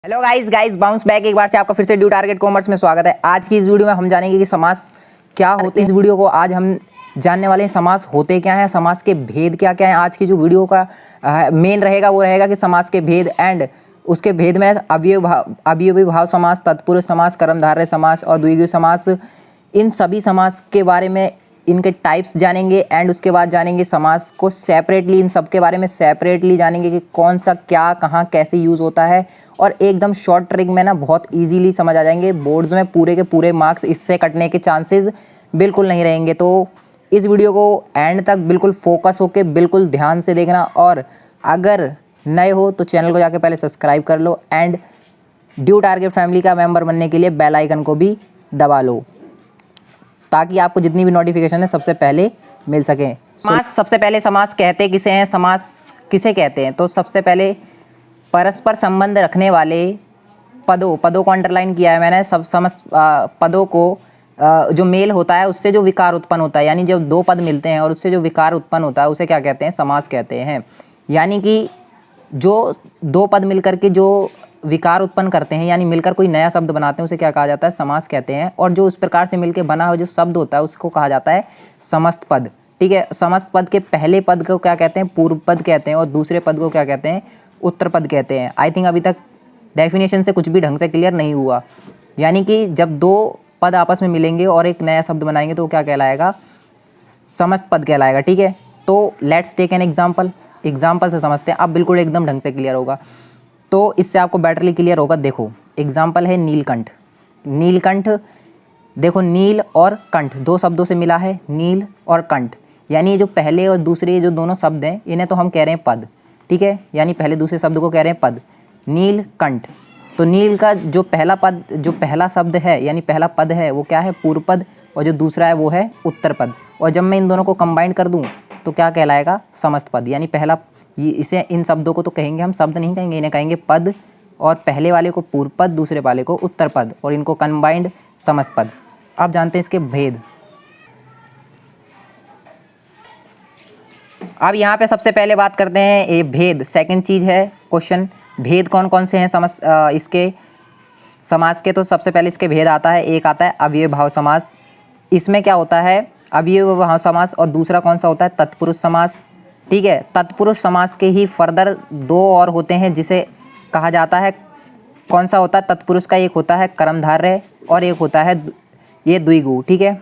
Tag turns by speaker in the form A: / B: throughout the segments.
A: Hello guys bounce back एक बार से आपका फिर से ड्यू टारगेट कॉमर्स में स्वागत है। आज की इस वीडियो में हम जानेंगे कि समास क्या होते हैं। इस वीडियो को आज हम जानने वाले हैं समास होते क्या हैं, समास के भेद क्या क्या हैं। आज की जो वीडियो का मेन रहेगा वो रहेगा कि समास के भेद एंड उसके भेद में अवयवी भाव समास, तत्पुरुष समास, कर्मधारय समास और द्विगु समास, इन सभी समास के बारे में इनके टाइप्स जानेंगे एंड उसके बाद जानेंगे समास को सेपरेटली, इन सब के बारे में सेपरेटली जानेंगे कि कौन सा क्या कहाँ कैसे यूज़ होता है। और एकदम शॉर्ट ट्रिक में ना बहुत इजीली समझ आ जाएंगे। बोर्ड्स में पूरे के पूरे मार्क्स इससे कटने के चांसेस बिल्कुल नहीं रहेंगे। तो इस वीडियो को एंड तक बिल्कुल फोकस होकर बिल्कुल ध्यान से देखना। और अगर नए हो तो चैनल को जाके पहले सब्सक्राइब कर लो एंड ड्यू टारगेट फैमिली का मेंबर बनने के लिए बेल आइकन को भी दबा लो ताकि आपको जितनी भी नोटिफिकेशन है सबसे पहले मिल सकें। समास सबसे पहले समास कहते किसे हैं, समास किसे कहते हैं? तो सबसे पहले परस्पर संबंध रखने वाले पदों को अंडरलाइन किया है मैंने। सब समस्त पदों को जो मेल होता है उससे जो विकार उत्पन्न होता है, यानी जब दो पद मिलते हैं और उससे जो विकार उत्पन्न होता है उसे क्या कहते हैं? समास कहते हैं। यानी कि जो दो पद मिलकर के जो विकार उत्पन्न करते हैं यानी मिलकर कोई नया शब्द बनाते हैं उसे क्या कहा जाता है? समास कहते हैं। और जो उस प्रकार से मिलकर बना हुआ जो शब्द होता है उसको कहा जाता है समस्त पद। ठीक है, समस्त पद के पहले पद को क्या कहते हैं? पूर्व पद कहते हैं और दूसरे पद को क्या कहते हैं? उत्तर पद कहते हैं। आई थिंक अभी तक डेफिनेशन से कुछ भी ढंग से क्लियर नहीं हुआ। यानी कि जब दो पद आपस में मिलेंगे और एक नया शब्द बनाएंगे तो वो क्या कहलाएगा? समस्त पद कहलाएगा। ठीक है, तो लेट्स टेक एन एग्जाम्पल से समझते हैं। अब बिल्कुल एकदम ढंग से क्लियर होगा, तो इससे आपको बेटरली क्लियर होगा। देखो एग्जाम्पल है नीलकंठ। नीलकंठ देखो, नील और कंठ दो शब्दों से मिला है, नील और कंठ। यानी जो पहले और दूसरे जो दोनों शब्द हैं इन्हें तो हम कह रहे हैं पद। ठीक है, यानी पहले दूसरे शब्द को कह रहे हैं पद, नील कंठ। तो नील का जो पहला पद, जो पहला शब्द है यानी पहला पद है वो क्या है? पूर्व पद। और जो दूसरा है वो है उत्तर पद। और जब मैं इन दोनों को कंबाइन कर दूँ तो क्या कहलाएगा? समस्त पद। यानी पहला इसे, इन शब्दों को तो कहेंगे हम शब्द नहीं कहेंगे, इन्हें कहेंगे पद। और पहले वाले को पूर्व पद, दूसरे वाले को उत्तर पद और इनको कंबाइंड समस्त पद। आप जानते हैं इसके भेद। अब यहाँ पे सबसे पहले बात करते हैं ये भेद। सेकंड चीज़ है क्वेश्चन, भेद कौन कौन से हैं समस्त इसके समास के? तो सबसे पहले इसके भेद आता है, एक आता है अव्ययी भाव समास। इसमें क्या होता है? अव्ययी भाव समास। और दूसरा कौन सा होता है? तत्पुरुष समास। ठीक है, तत्पुरुष समास के ही फर्दर दो और होते हैं जिसे कहा जाता है, कौन सा होता है तत्पुरुष का? एक होता है कर्मधारय और एक होता है ये द्विगु। ठीक है,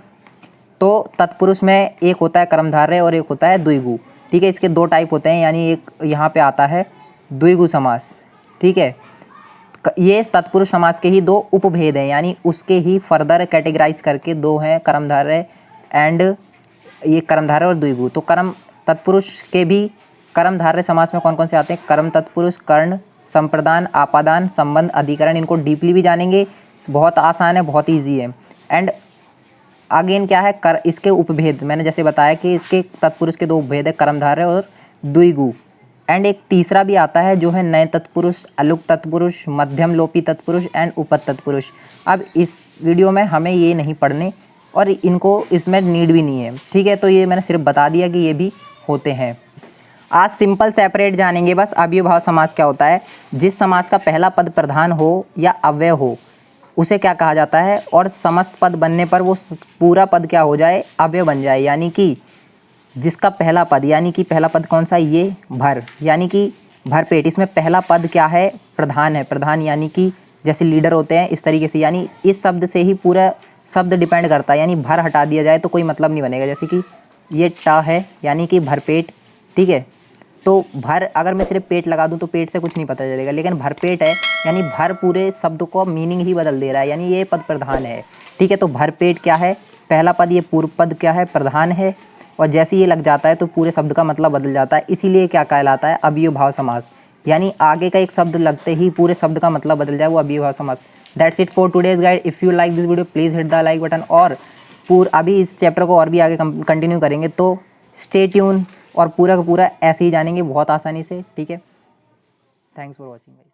A: तो तत्पुरुष में एक होता है कर्मधारय और एक होता है द्विगु। ठीक है, इसके दो टाइप होते हैं, यानी एक यहाँ पे आता है द्विगु समास। ठीक है, ये तत्पुरुष समास के ही दो उपभेद हैं, यानी उसके ही फर्दर कैटेगराइज करके दो हैं, कर्मधारय एंड ये कर्मधारय और द्विगु। तो कर्म तत्पुरुष के भी कर्मधारय समास में कौन कौन से आते हैं? कर्म तत्पुरुष, कर्ण, संप्रदान, आपादान, संबंध, अधिकरण। इनको डीपली भी जानेंगे, बहुत आसान है, बहुत ईजी है। एंड अगेन क्या है? इसके उपभेद मैंने जैसे बताया कि इसके तत्पुरुष के दो उपभेद है, कर्मधारय और द्विगु। एंड एक तीसरा भी आता है जो है नए तत्पुरुष, अलुक तत्पुरुष, मध्यम लोपी तत्पुरुष एंड उपत तत्पुरुष। अब इस वीडियो में हमें ये नहीं पढ़ने और इनको इसमें नीड भी नहीं है। ठीक है, तो ये मैंने सिर्फ बता दिया कि ये भी होते हैं। आज सिंपल सेपरेट जानेंगे बस। अव्ययी भाव समास क्या होता है? जिस समास का पहला पद प्रधान हो या अव्यय हो उसे क्या कहा जाता है? और समस्त पद बनने पर वो पूरा पद क्या हो जाए? अव्यय बन जाए। यानी कि जिसका पहला पद, यानी कि पहला पद कौन सा? ये भर, यानी कि भरपेट। इसमें पहला पद क्या है? प्रधान है। प्रधान यानी कि जैसे लीडर होते हैं इस तरीके से, यानी इस शब्द से ही पूरा शब्द डिपेंड करता है। यानी भर हटा दिया जाए तो कोई मतलब नहीं बनेगा। जैसे कि ये ट है यानी कि भरपेट। ठीक है, तो भर अगर मैं सिर्फ पेट लगा दूं तो पेट से कुछ नहीं पता चलेगा, लेकिन भरपेट है यानी भर पूरे शब्द को मीनिंग ही बदल दे रहा है, यानी ये पद प्रधान है। ठीक है, तो भरपेट क्या है? पहला पद, ये पूर्व पद क्या है? प्रधान है। और जैसे ये लग जाता है तो पूरे शब्द का मतलब बदल जाता है, इसीलिए क्या कहलाता है? अव्ययी भाव समास। यानी आगे का एक शब्द लगते ही पूरे शब्द का मतलब बदल जाए, वो अव्ययी भाव समास। That's it for today's guide. If you like this video please hit the like button. और अभी इस चैप्टर को और भी आगे कंटिन्यू करेंगे, तो स्टे ट्यून और पूरा का पूरा ऐसे ही जानेंगे बहुत आसानी से। ठीक है, थैंक्स फॉर वॉचिंग।